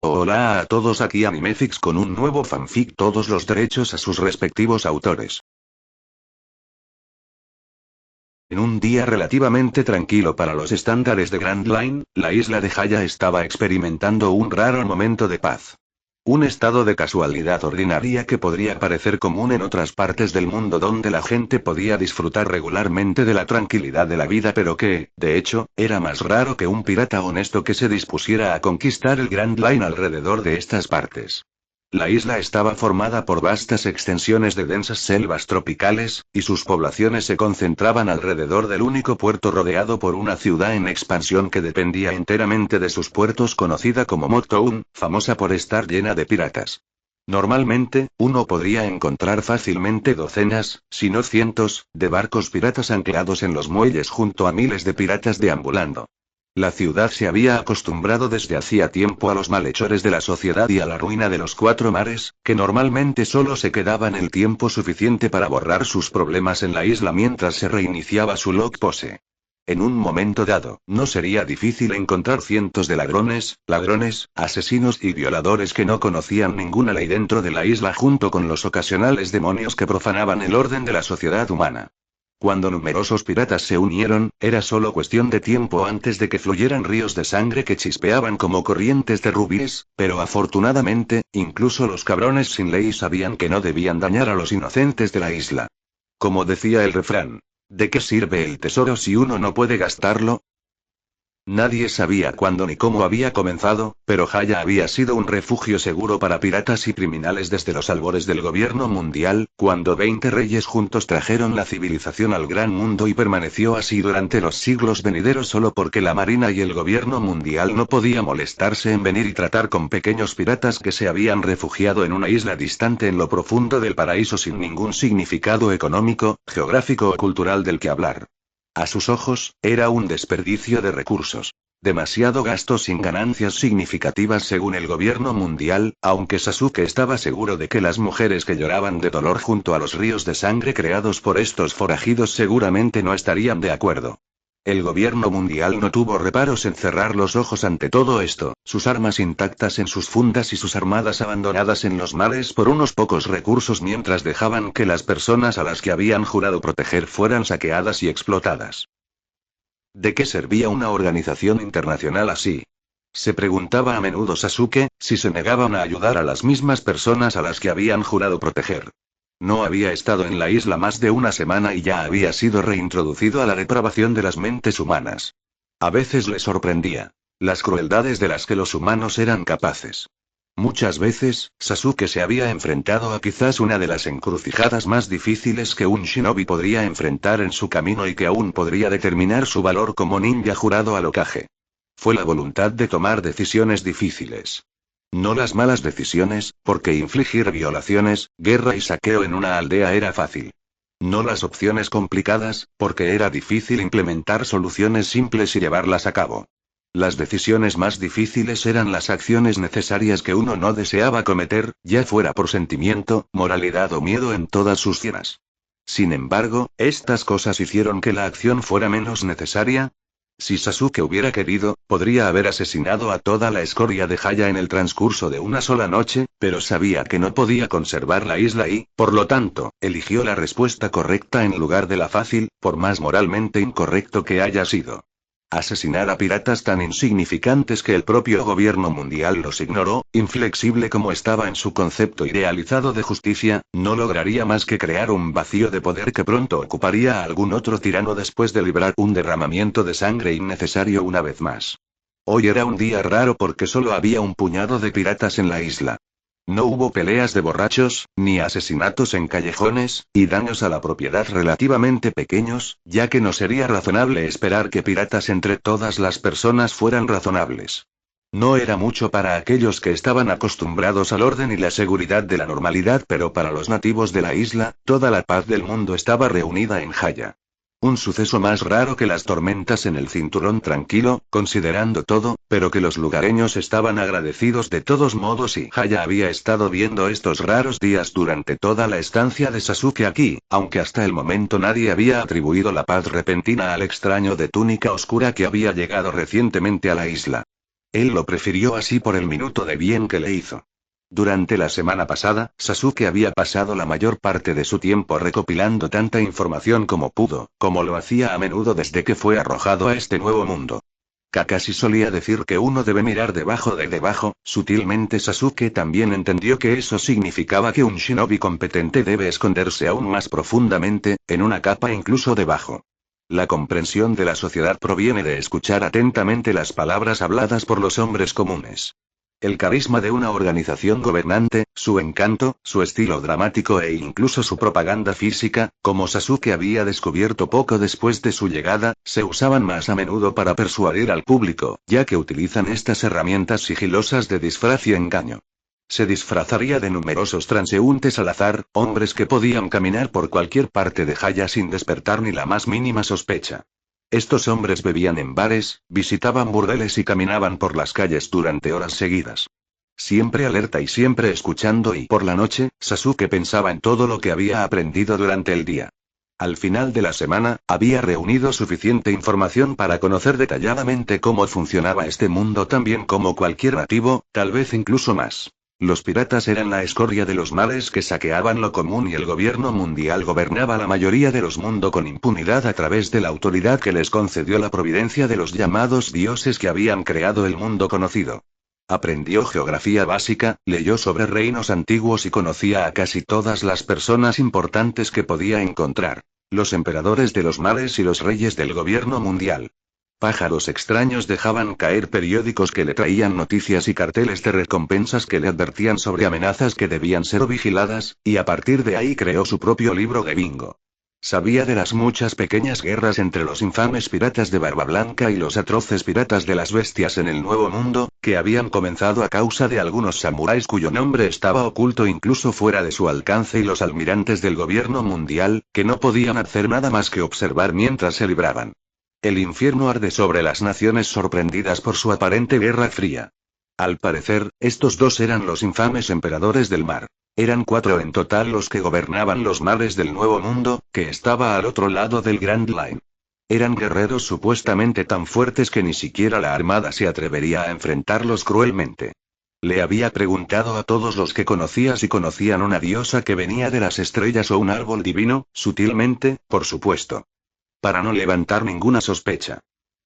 Hola a todos, aquí Animefix con un nuevo fanfic, todos los derechos a sus respectivos autores. En un día relativamente tranquilo para los estándares de Grand Line, la isla de Haya estaba experimentando un raro momento de paz. Un estado de casualidad ordinaria que podría parecer común en otras partes del mundo donde la gente podía disfrutar regularmente de la tranquilidad de la vida, pero que, de hecho, era más raro que un pirata honesto que se dispusiera a conquistar el Grand Line alrededor de estas partes. La isla estaba formada por vastas extensiones de densas selvas tropicales, y sus poblaciones se concentraban alrededor del único puerto rodeado por una ciudad en expansión que dependía enteramente de sus puertos, conocida como Motown, famosa por estar llena de piratas. Normalmente, uno podría encontrar fácilmente docenas, si no cientos, de barcos piratas anclados en los muelles junto a miles de piratas deambulando. La ciudad se había acostumbrado desde hacía tiempo a los malhechores de la sociedad y a la ruina de los cuatro mares, que normalmente solo se quedaban el tiempo suficiente para borrar sus problemas en la isla mientras se reiniciaba su log pose. En un momento dado, no sería difícil encontrar cientos de ladrones, asesinos y violadores que no conocían ninguna ley dentro de la isla, junto con los ocasionales demonios que profanaban el orden de la sociedad humana. Cuando numerosos piratas se unieron, era solo cuestión de tiempo antes de que fluyeran ríos de sangre que chispeaban como corrientes de rubíes, pero afortunadamente, incluso los cabrones sin ley sabían que no debían dañar a los inocentes de la isla. Como decía el refrán, ¿de qué sirve el tesoro si uno no puede gastarlo? Nadie sabía cuándo ni cómo había comenzado, pero Haya había sido un refugio seguro para piratas y criminales desde los albores del gobierno mundial, cuando 20 reyes juntos trajeron la civilización al gran mundo, y permaneció así durante los siglos venideros solo porque la marina y el gobierno mundial no podía molestarse en venir y tratar con pequeños piratas que se habían refugiado en una isla distante en lo profundo del paraíso sin ningún significado económico, geográfico o cultural del que hablar. A sus ojos, era un desperdicio de recursos. Demasiado gasto sin ganancias significativas según el gobierno mundial, aunque Sasuke estaba seguro de que las mujeres que lloraban de dolor junto a los ríos de sangre creados por estos forajidos seguramente no estarían de acuerdo. El gobierno mundial no tuvo reparos en cerrar los ojos ante todo esto, sus armas intactas en sus fundas y sus armadas abandonadas en los mares por unos pocos recursos, mientras dejaban que las personas a las que habían jurado proteger fueran saqueadas y explotadas. ¿De qué servía una organización internacional así? Se preguntaba a menudo Sasuke, si se negaban a ayudar a las mismas personas a las que habían jurado proteger. No había estado en la isla más de una semana y ya había sido reintroducido a la depravación de las mentes humanas. A veces le sorprendía las crueldades de las que los humanos eran capaces. Muchas veces, Sasuke se había enfrentado a quizás una de las encrucijadas más difíciles que un shinobi podría enfrentar en su camino y que aún podría determinar su valor como ninja jurado al Hokage. Fue la voluntad de tomar decisiones difíciles. No las malas decisiones, porque infligir violaciones, guerra y saqueo en una aldea era fácil. No las opciones complicadas, porque era difícil implementar soluciones simples y llevarlas a cabo. Las decisiones más difíciles eran las acciones necesarias que uno no deseaba cometer, ya fuera por sentimiento, moralidad o miedo en todas sus cienas. Sin embargo, estas cosas hicieron que la acción fuera menos necesaria. Si Sasuke hubiera querido, podría haber asesinado a toda la escoria de Haya en el transcurso de una sola noche, pero sabía que no podía conservar la isla y, por lo tanto, eligió la respuesta correcta en lugar de la fácil, por más moralmente incorrecto que haya sido. Asesinar a piratas tan insignificantes que el propio gobierno mundial los ignoró, inflexible como estaba en su concepto idealizado de justicia, no lograría más que crear un vacío de poder que pronto ocuparía a algún otro tirano después de librar un derramamiento de sangre innecesario una vez más. Hoy era un día raro porque solo había un puñado de piratas en la isla. No hubo peleas de borrachos, ni asesinatos en callejones, y daños a la propiedad relativamente pequeños, ya que no sería razonable esperar que piratas entre todas las personas fueran razonables. No era mucho para aquellos que estaban acostumbrados al orden y la seguridad de la normalidad, pero para los nativos de la isla, toda la paz del mundo estaba reunida en Haya. Un suceso más raro que las tormentas en el cinturón tranquilo, considerando todo, pero que los lugareños estaban agradecidos de todos modos, y Haya había estado viendo estos raros días durante toda la estancia de Sasuke aquí, aunque hasta el momento nadie había atribuido la paz repentina al extraño de túnica oscura que había llegado recientemente a la isla. Él lo prefirió así por el minuto de bien que le hizo. Durante la semana pasada, Sasuke había pasado la mayor parte de su tiempo recopilando tanta información como pudo, como lo hacía a menudo desde que fue arrojado a este nuevo mundo. Kakashi solía decir que uno debe mirar debajo de debajo. Sutilmente Sasuke también entendió que eso significaba que un shinobi competente debe esconderse aún más profundamente, en una capa incluso debajo. La comprensión de la sociedad proviene de escuchar atentamente las palabras habladas por los hombres comunes. El carisma de una organización gobernante, su encanto, su estilo dramático e incluso su propaganda física, como Sasuke había descubierto poco después de su llegada, se usaban más a menudo para persuadir al público, ya que utilizan estas herramientas sigilosas de disfraz y engaño. Se disfrazaría de numerosos transeúntes al azar, hombres que podían caminar por cualquier parte de Haya sin despertar ni la más mínima sospecha. Estos hombres bebían en bares, visitaban burdeles y caminaban por las calles durante horas seguidas. Siempre alerta y siempre escuchando, y por la noche, Sasuke pensaba en todo lo que había aprendido durante el día. Al final de la semana, había reunido suficiente información para conocer detalladamente cómo funcionaba este mundo tan bien como cualquier nativo, tal vez incluso más. Los piratas eran la escoria de los males que saqueaban lo común y el gobierno mundial gobernaba la mayoría de los mundos con impunidad a través de la autoridad que les concedió la providencia de los llamados dioses que habían creado el mundo conocido. Aprendió geografía básica, leyó sobre reinos antiguos y conocía a casi todas las personas importantes que podía encontrar. Los emperadores de los mares y los reyes del gobierno mundial. Pájaros extraños dejaban caer periódicos que le traían noticias y carteles de recompensas que le advertían sobre amenazas que debían ser vigiladas, y a partir de ahí creó su propio libro de bingo. Sabía de las muchas pequeñas guerras entre los infames piratas de Barba Blanca y los atroces piratas de las bestias en el Nuevo Mundo, que habían comenzado a causa de algunos samuráis cuyo nombre estaba oculto incluso fuera de su alcance, y los almirantes del gobierno mundial, que no podían hacer nada más que observar mientras se libraban. El infierno arde sobre las naciones sorprendidas por su aparente guerra fría. Al parecer, estos dos eran los infames emperadores del mar. Eran 4 en total los que gobernaban los mares del Nuevo Mundo, que estaba al otro lado del Grand Line. Eran guerreros supuestamente tan fuertes que ni siquiera la armada se atrevería a enfrentarlos cruelmente. Le había preguntado a todos los que conocía si conocían una diosa que venía de las estrellas o un árbol divino, sutilmente, por supuesto. Para no levantar ninguna sospecha.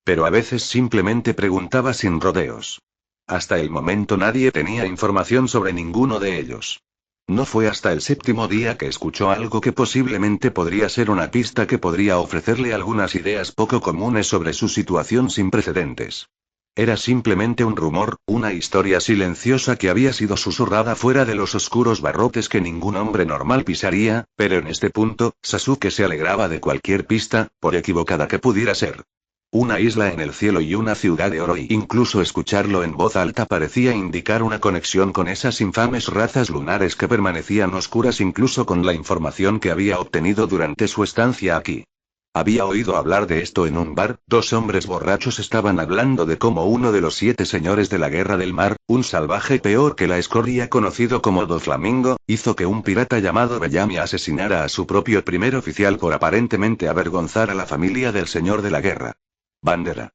Pero a veces simplemente preguntaba sin rodeos. Hasta el momento nadie tenía información sobre ninguno de ellos. No fue hasta el 7º día que escuchó algo que posiblemente podría ser una pista que podría ofrecerle algunas ideas poco comunes sobre su situación sin precedentes. Era simplemente un rumor, una historia silenciosa que había sido susurrada fuera de los oscuros barrotes que ningún hombre normal pisaría, pero en este punto, Sasuke se alegraba de cualquier pista, por equivocada que pudiera ser. Una isla en el cielo y una ciudad de oro, y incluso escucharlo en voz alta parecía indicar una conexión con esas infames razas lunares que permanecían oscuras incluso con la información que había obtenido durante su estancia aquí. Había oído hablar de esto en un bar. 2 hombres borrachos estaban hablando de cómo uno de los 7 señores de la guerra del mar, un salvaje peor que la escoria conocido como Doflamingo, hizo que un pirata llamado Bellamy asesinara a su propio primer oficial por aparentemente avergonzar a la familia del señor de la guerra. Bandera.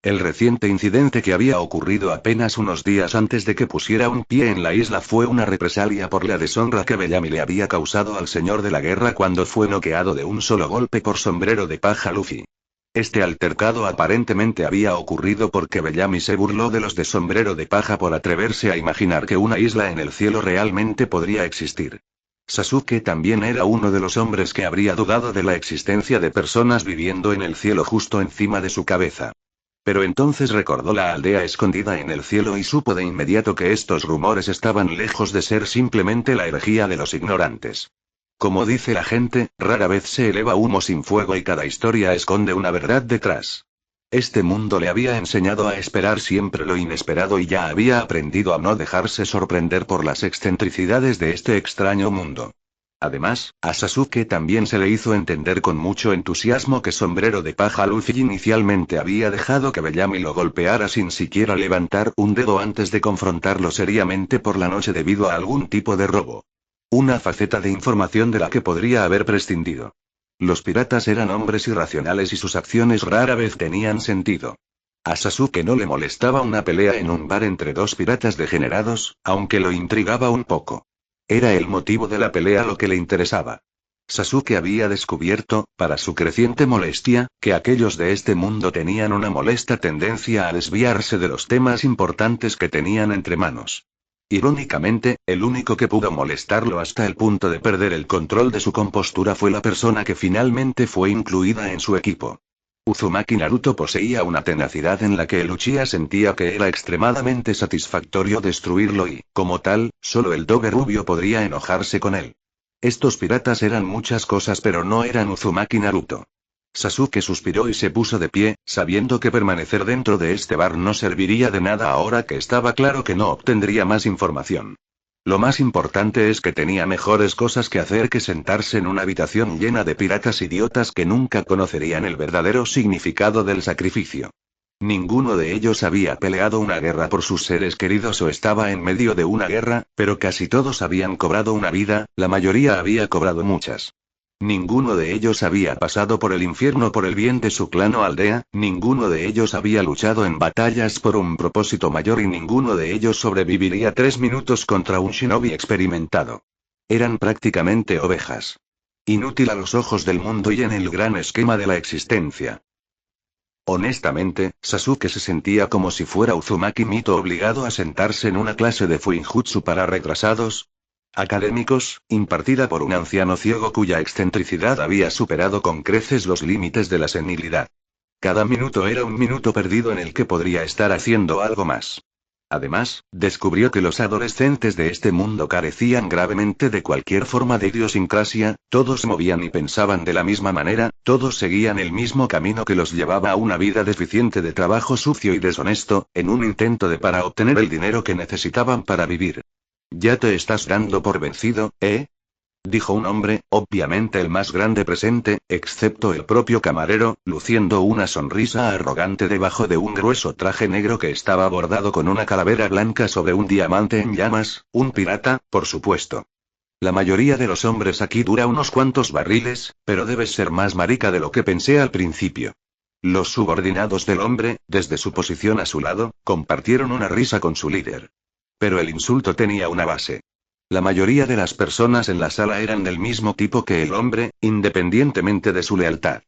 El reciente incidente que había ocurrido apenas unos días antes de que pusiera un pie en la isla fue una represalia por la deshonra que Bellamy le había causado al señor de la guerra cuando fue noqueado de un solo golpe por Sombrero de Paja Luffy. Este altercado aparentemente había ocurrido porque Bellamy se burló de los de Sombrero de Paja por atreverse a imaginar que una isla en el cielo realmente podría existir. Sasuke también era uno de los hombres que habría dudado de la existencia de personas viviendo en el cielo justo encima de su cabeza. Pero entonces recordó la aldea escondida en el cielo y supo de inmediato que estos rumores estaban lejos de ser simplemente la herejía de los ignorantes. Como dice la gente, rara vez se eleva humo sin fuego y cada historia esconde una verdad detrás. Este mundo le había enseñado a esperar siempre lo inesperado y ya había aprendido a no dejarse sorprender por las excentricidades de este extraño mundo. Además, a Sasuke también se le hizo entender con mucho entusiasmo que Sombrero de Paja Luffy inicialmente había dejado que Bellamy lo golpeara sin siquiera levantar un dedo antes de confrontarlo seriamente por la noche debido a algún tipo de robo. Una faceta de información de la que podría haber prescindido. Los piratas eran hombres irracionales y sus acciones rara vez tenían sentido. A Sasuke no le molestaba una pelea en un bar entre dos piratas degenerados, aunque lo intrigaba un poco. Era el motivo de la pelea lo que le interesaba. Sasuke había descubierto, para su creciente molestia, que aquellos de este mundo tenían una molesta tendencia a desviarse de los temas importantes que tenían entre manos. Irónicamente, el único que pudo molestarlo hasta el punto de perder el control de su compostura fue la persona que finalmente fue incluida en su equipo. Uzumaki Naruto poseía una tenacidad en la que el Uchiha sentía que era extremadamente satisfactorio destruirlo y, como tal, solo el Doge rubio podría enojarse con él. Estos piratas eran muchas cosas pero no eran Uzumaki Naruto. Sasuke suspiró y se puso de pie, sabiendo que permanecer dentro de este bar no serviría de nada ahora que estaba claro que no obtendría más información. Lo más importante es que tenía mejores cosas que hacer que sentarse en una habitación llena de piratas idiotas que nunca conocerían el verdadero significado del sacrificio. Ninguno de ellos había peleado una guerra por sus seres queridos o estaba en medio de una guerra, pero casi todos habían cobrado una vida, la mayoría había cobrado muchas. Ninguno de ellos había pasado por el infierno por el bien de su clan o aldea, ninguno de ellos había luchado en batallas por un propósito mayor y ninguno de ellos sobreviviría 3 minutos contra un shinobi experimentado. Eran prácticamente ovejas. Inútil a los ojos del mundo y en el gran esquema de la existencia. Honestamente, Sasuke se sentía como si fuera Uzumaki Mito obligado a sentarse en una clase de Fuinjutsu para retrasados académicos, impartida por un anciano ciego cuya excentricidad había superado con creces los límites de la senilidad. Cada minuto era un minuto perdido en el que podría estar haciendo algo más. Además, descubrió que los adolescentes de este mundo carecían gravemente de cualquier forma de idiosincrasia, todos movían y pensaban de la misma manera, todos seguían el mismo camino que los llevaba a una vida deficiente de trabajo sucio y deshonesto, en un intento para obtener el dinero que necesitaban para vivir. ¿Ya te estás dando por vencido, dijo un hombre, obviamente el más grande presente, excepto el propio camarero, luciendo una sonrisa arrogante debajo de un grueso traje negro que estaba bordado con una calavera blanca sobre un diamante en llamas, un pirata, por supuesto. La mayoría de los hombres aquí dura unos cuantos barriles, pero debes ser más marica de lo que pensé al principio. Los subordinados del hombre, desde su posición a su lado, compartieron una risa con su líder. Pero el insulto tenía una base. La mayoría de las personas en la sala eran del mismo tipo que el hombre, independientemente de su lealtad.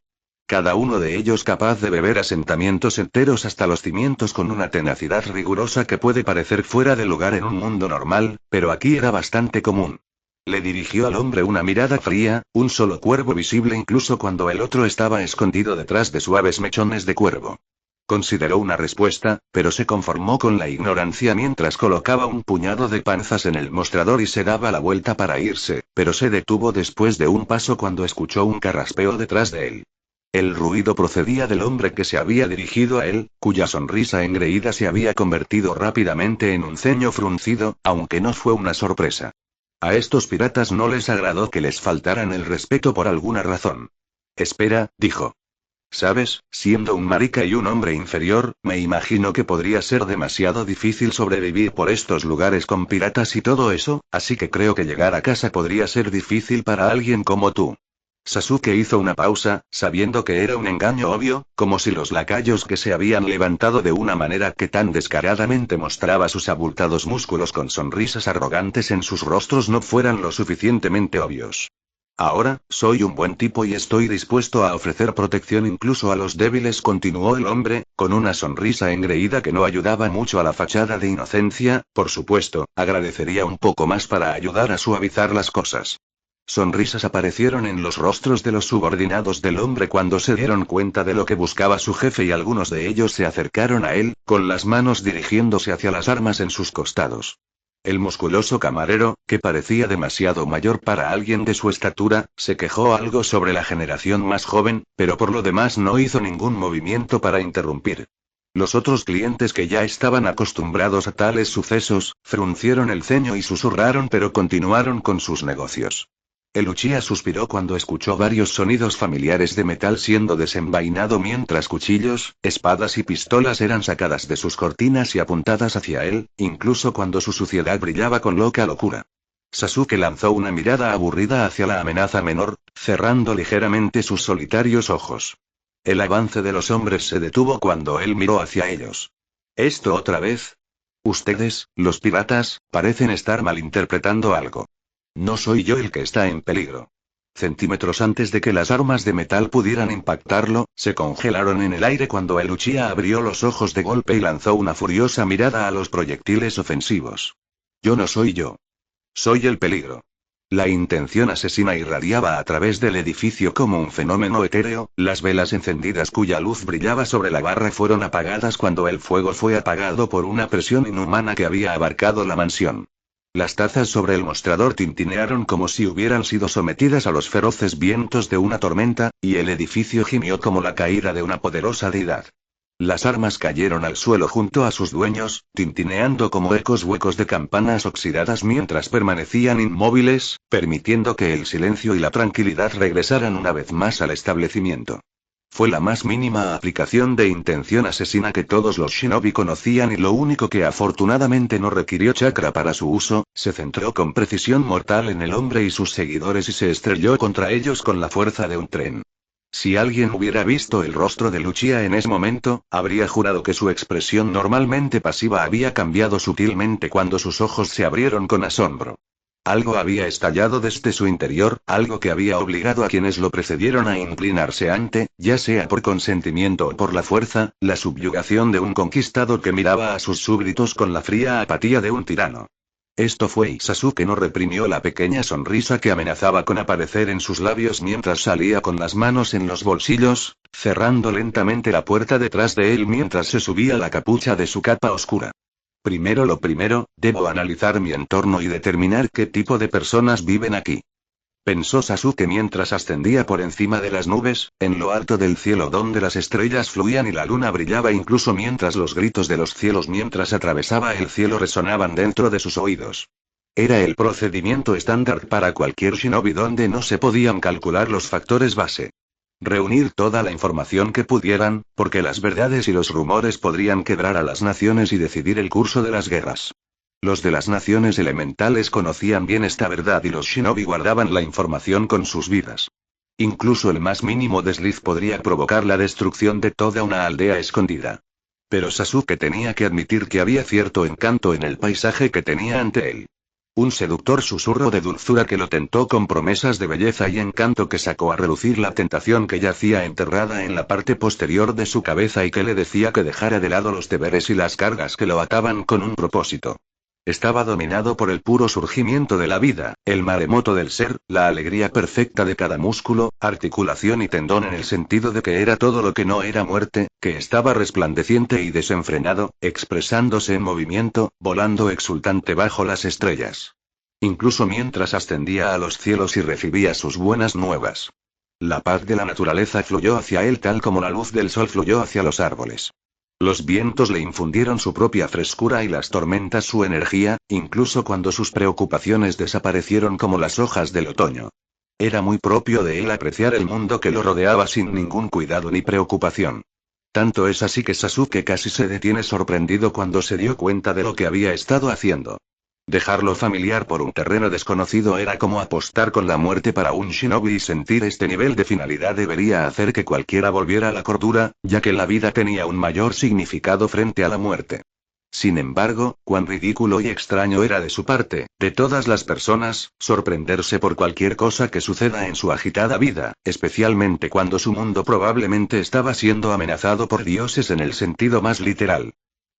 Cada uno de ellos capaz de beber asentamientos enteros hasta los cimientos con una tenacidad rigurosa que puede parecer fuera de lugar en un mundo normal, pero aquí era bastante común. Le dirigió al hombre una mirada fría, un solo cuervo visible incluso cuando el otro estaba escondido detrás de suaves mechones de cuervo. Consideró una respuesta, pero se conformó con la ignorancia mientras colocaba un puñado de panzas en el mostrador y se daba la vuelta para irse, pero se detuvo después de un paso cuando escuchó un carraspeo detrás de él. El ruido procedía del hombre que se había dirigido a él, cuya sonrisa engreída se había convertido rápidamente en un ceño fruncido, aunque no fue una sorpresa. A estos piratas no les agradó que les faltaran el respeto por alguna razón. Espera, dijo. ¿Sabes? Siendo un marica y un hombre inferior, me imagino que podría ser demasiado difícil sobrevivir por estos lugares con piratas y todo eso, así que creo que llegar a casa podría ser difícil para alguien como tú. Sasuke hizo una pausa, sabiendo que era un engaño obvio, como si los lacayos que se habían levantado de una manera que tan descaradamente mostraba sus abultados músculos con sonrisas arrogantes en sus rostros no fueran lo suficientemente obvios. Ahora, soy un buen tipo y estoy dispuesto a ofrecer protección incluso a los débiles, continuó el hombre, con una sonrisa engreída que no ayudaba mucho a la fachada de inocencia, por supuesto, agradecería un poco más para ayudar a suavizar las cosas. Sonrisas aparecieron en los rostros de los subordinados del hombre cuando se dieron cuenta de lo que buscaba su jefe y algunos de ellos se acercaron a él, con las manos dirigiéndose hacia las armas en sus costados. El musculoso camarero, que parecía demasiado mayor para alguien de su estatura, se quejó algo sobre la generación más joven, pero por lo demás no hizo ningún movimiento para interrumpir. Los otros clientes que ya estaban acostumbrados a tales sucesos, fruncieron el ceño y susurraron pero continuaron con sus negocios. El Uchiha suspiró cuando escuchó varios sonidos familiares de metal siendo desenvainado mientras cuchillos, espadas y pistolas eran sacadas de sus cortinas y apuntadas hacia él, incluso cuando su suciedad brillaba con loca locura. Sasuke lanzó una mirada aburrida hacia la amenaza menor, cerrando ligeramente sus solitarios ojos. El avance de los hombres se detuvo cuando él miró hacia ellos. ¿Esto otra vez? Ustedes, los piratas, parecen estar malinterpretando algo. No soy yo el que está en peligro. Centímetros antes de que las armas de metal pudieran impactarlo, se congelaron en el aire cuando el Uchiha abrió los ojos de golpe y lanzó una furiosa mirada a los proyectiles ofensivos. Yo no soy yo. Soy el peligro. La intención asesina irradiaba a través del edificio como un fenómeno etéreo, las velas encendidas cuya luz brillaba sobre la barra fueron apagadas cuando el fuego fue apagado por una presión inhumana que había abarcado la mansión. Las tazas sobre el mostrador tintinearon como si hubieran sido sometidas a los feroces vientos de una tormenta, y el edificio gimió como la caída de una poderosa deidad. Las armas cayeron al suelo junto a sus dueños, tintineando como ecos huecos de campanas oxidadas mientras permanecían inmóviles, permitiendo que el silencio y la tranquilidad regresaran una vez más al establecimiento. Fue la más mínima aplicación de intención asesina que todos los shinobi conocían y lo único que afortunadamente no requirió chakra para su uso, se centró con precisión mortal en el hombre y sus seguidores y se estrelló contra ellos con la fuerza de un tren. Si alguien hubiera visto el rostro de Uchiha en ese momento, habría jurado que su expresión normalmente pasiva había cambiado sutilmente cuando sus ojos se abrieron con asombro. Algo había estallado desde su interior, algo que había obligado a quienes lo precedieron a inclinarse ante, ya sea por consentimiento o por la fuerza, la subyugación de un conquistador que miraba a sus súbditos con la fría apatía de un tirano. Esto fue y Sasuke no reprimió la pequeña sonrisa que amenazaba con aparecer en sus labios mientras salía con las manos en los bolsillos, cerrando lentamente la puerta detrás de él mientras se subía la capucha de su capa oscura. Primero lo primero, debo analizar mi entorno y determinar qué tipo de personas viven aquí. Pensó Sasuke mientras ascendía por encima de las nubes, en lo alto del cielo donde las estrellas fluían y la luna brillaba incluso mientras los gritos de los cielos mientras atravesaba el cielo resonaban dentro de sus oídos. Era el procedimiento estándar para cualquier shinobi donde no se podían calcular los factores base. Reunir toda la información que pudieran, porque las verdades y los rumores podrían quebrar a las naciones y decidir el curso de las guerras. Los de las naciones elementales conocían bien esta verdad y los shinobi guardaban la información con sus vidas. Incluso el más mínimo desliz podría provocar la destrucción de toda una aldea escondida. Pero Sasuke tenía que admitir que había cierto encanto en el paisaje que tenía ante él. Un seductor susurro de dulzura que lo tentó con promesas de belleza y encanto que sacó a relucir la tentación que yacía enterrada en la parte posterior de su cabeza y que le decía que dejara de lado los deberes y las cargas que lo ataban con un propósito. Estaba dominado por el puro surgimiento de la vida, el maremoto del ser, la alegría perfecta de cada músculo, articulación y tendón en el sentido de que era todo lo que no era muerte, que estaba resplandeciente y desenfrenado, expresándose en movimiento, volando exultante bajo las estrellas. Incluso mientras ascendía a los cielos y recibía sus buenas nuevas. La paz de la naturaleza fluyó hacia él tal como la luz del sol fluyó hacia los árboles. Los vientos le infundieron su propia frescura y las tormentas su energía, incluso cuando sus preocupaciones desaparecieron como las hojas del otoño. Era muy propio de él apreciar el mundo que lo rodeaba sin ningún cuidado ni preocupación. Tanto es así que Sasuke casi se detiene sorprendido cuando se dio cuenta de lo que había estado haciendo. Dejar lo familiar por un terreno desconocido era como apostar con la muerte para un shinobi y sentir este nivel de finalidad debería hacer que cualquiera volviera a la cordura, ya que la vida tenía un mayor significado frente a la muerte. Sin embargo, cuán ridículo y extraño era de su parte, de todas las personas, sorprenderse por cualquier cosa que suceda en su agitada vida, especialmente cuando su mundo probablemente estaba siendo amenazado por dioses en el sentido más literal.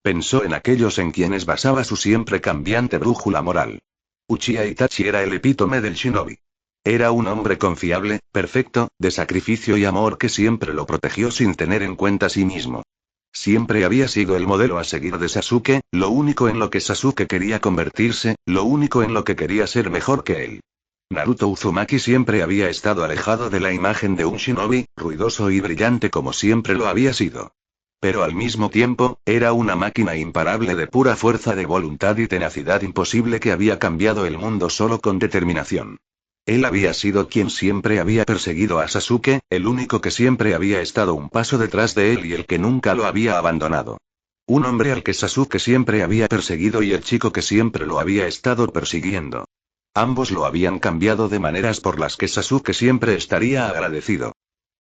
Pensó en aquellos en quienes basaba su siempre cambiante brújula moral. Uchiha Itachi era el epítome del shinobi. Era un hombre confiable, perfecto, de sacrificio y amor que siempre lo protegió sin tener en cuenta a sí mismo. Siempre había sido el modelo a seguir de Sasuke, lo único en lo que Sasuke quería convertirse, lo único en lo que quería ser mejor que él. Naruto Uzumaki siempre había estado alejado de la imagen de un shinobi, ruidoso y brillante como siempre lo había sido. Pero al mismo tiempo, era una máquina imparable de pura fuerza de voluntad y tenacidad imposible que había cambiado el mundo solo con determinación. Él había sido quien siempre había perseguido a Sasuke, el único que siempre había estado un paso detrás de él y el que nunca lo había abandonado. Un hombre al que Sasuke siempre había perseguido y el chico que siempre lo había estado persiguiendo. Ambos lo habían cambiado de maneras por las que Sasuke siempre estaría agradecido.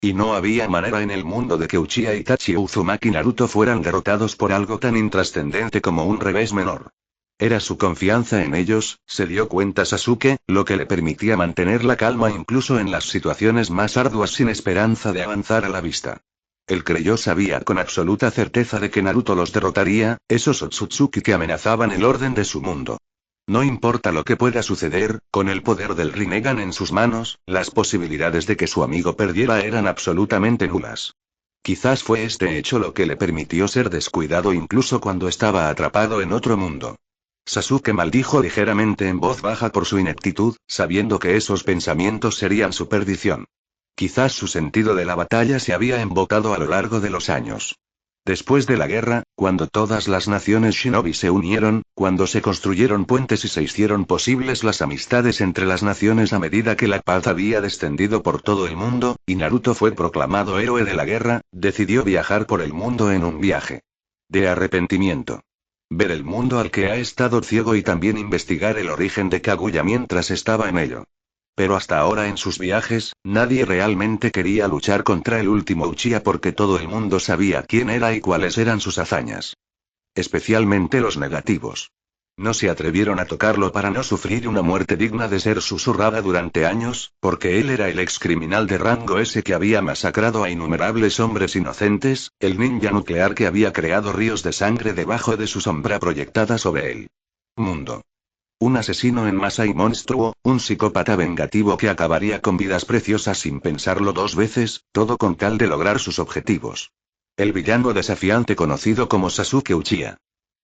Y no había manera en el mundo de que Uchiha Itachi, Uzumaki y Naruto fueran derrotados por algo tan intrascendente como un revés menor. Era su confianza en ellos, se dio cuenta Sasuke, lo que le permitía mantener la calma incluso en las situaciones más arduas sin esperanza de avanzar a la vista. Él sabía con absoluta certeza de que Naruto los derrotaría, esos Otsutsuki que amenazaban el orden de su mundo. No importa lo que pueda suceder, con el poder del Rinnegan en sus manos, las posibilidades de que su amigo perdiera eran absolutamente nulas. Quizás fue este hecho lo que le permitió ser descuidado incluso cuando estaba atrapado en otro mundo. Sasuke maldijo ligeramente en voz baja por su ineptitud, sabiendo que esos pensamientos serían su perdición. Quizás su sentido de la batalla se había embotado a lo largo de los años. Después de la guerra, cuando todas las naciones shinobi se unieron, cuando se construyeron puentes y se hicieron posibles las amistades entre las naciones a medida que la paz había descendido por todo el mundo, y Naruto fue proclamado héroe de la guerra, decidió viajar por el mundo en un viaje de arrepentimiento. Ver el mundo al que ha estado ciego y también investigar el origen de Kaguya mientras estaba en ello. Pero hasta ahora en sus viajes, nadie realmente quería luchar contra el último Uchiha porque todo el mundo sabía quién era y cuáles eran sus hazañas. Especialmente los negativos. No se atrevieron a tocarlo para no sufrir una muerte digna de ser susurrada durante años, porque él era el ex criminal de rango S que había masacrado a innumerables hombres inocentes, el ninja nuclear que había creado ríos de sangre debajo de su sombra proyectada sobre el mundo. Un asesino en masa y monstruo, un psicópata vengativo que acabaría con vidas preciosas sin pensarlo dos veces, todo con tal de lograr sus objetivos. El villano desafiante conocido como Sasuke Uchiha.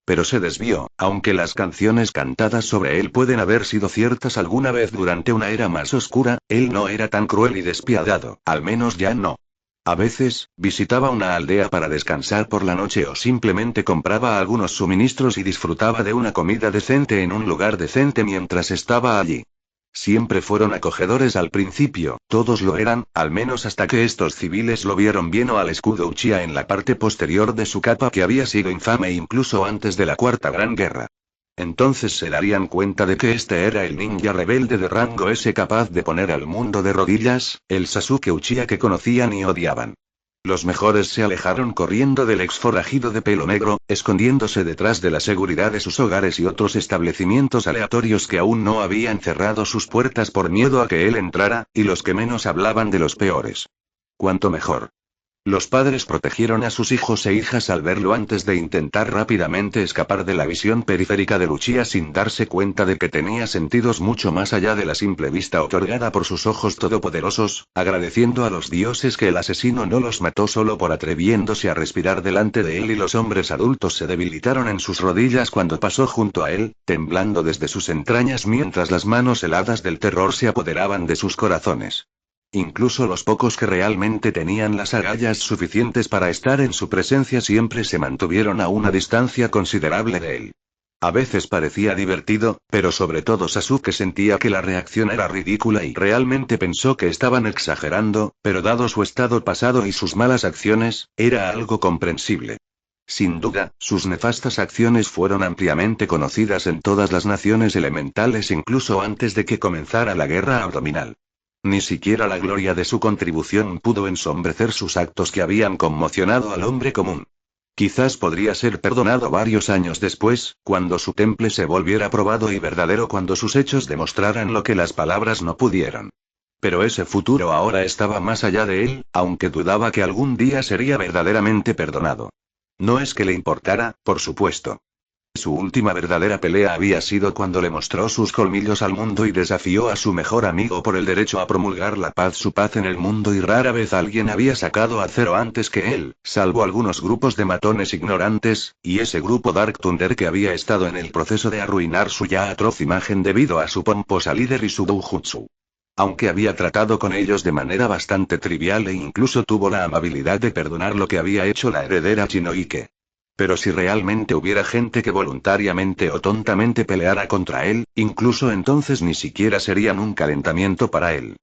Pero se desvió, aunque las canciones cantadas sobre él pueden haber sido ciertas alguna vez durante una era más oscura, él no era tan cruel y despiadado, al menos ya no. A veces, visitaba una aldea para descansar por la noche o simplemente compraba algunos suministros y disfrutaba de una comida decente en un lugar decente mientras estaba allí. Siempre fueron acogedores al principio, todos lo eran, al menos hasta que estos civiles lo vieron bien o al escudo Uchiha en la parte posterior de su capa que había sido infame incluso antes de la Cuarta Gran Guerra. Entonces se darían cuenta de que este era el ninja rebelde de rango S capaz de poner al mundo de rodillas, el Sasuke Uchiha que conocían y odiaban. Los mejores se alejaron corriendo del ex forajido de pelo negro, escondiéndose detrás de la seguridad de sus hogares y otros establecimientos aleatorios que aún no habían cerrado sus puertas por miedo a que él entrara, y los que menos hablaban de los peores. Cuanto mejor. Los padres protegieron a sus hijos e hijas al verlo antes de intentar rápidamente escapar de la visión periférica de Uchiha sin darse cuenta de que tenía sentidos mucho más allá de la simple vista otorgada por sus ojos todopoderosos, agradeciendo a los dioses que el asesino no los mató solo por atreviéndose a respirar delante de él y los hombres adultos se debilitaron en sus rodillas cuando pasó junto a él, temblando desde sus entrañas mientras las manos heladas del terror se apoderaban de sus corazones. Incluso los pocos que realmente tenían las agallas suficientes para estar en su presencia siempre se mantuvieron a una distancia considerable de él. A veces parecía divertido, pero sobre todo Sasuke sentía que la reacción era ridícula y realmente pensó que estaban exagerando, pero dado su estado pasado y sus malas acciones, era algo comprensible. Sin duda, sus nefastas acciones fueron ampliamente conocidas en todas las naciones elementales incluso antes de que comenzara la guerra abdominal. Ni siquiera la gloria de su contribución pudo ensombrecer sus actos que habían conmocionado al hombre común. Quizás podría ser perdonado varios años después, cuando su temple se volviera probado y verdadero, cuando sus hechos demostraran lo que las palabras no pudieron. Pero ese futuro ahora estaba más allá de él, aunque dudaba que algún día sería verdaderamente perdonado. No es que le importara, por supuesto. Su última verdadera pelea había sido cuando le mostró sus colmillos al mundo y desafió a su mejor amigo por el derecho a promulgar la paz, su paz en el mundo, y rara vez alguien había sacado a cero antes que él, salvo algunos grupos de matones ignorantes, y ese grupo Dark Thunder que había estado en el proceso de arruinar su ya atroz imagen debido a su pomposa líder y su doujutsu. Aunque había tratado con ellos de manera bastante trivial e incluso tuvo la amabilidad de perdonar lo que había hecho la heredera Shinoike. Pero si realmente hubiera gente que voluntariamente o tontamente peleara contra él, incluso entonces ni siquiera serían un calentamiento para él.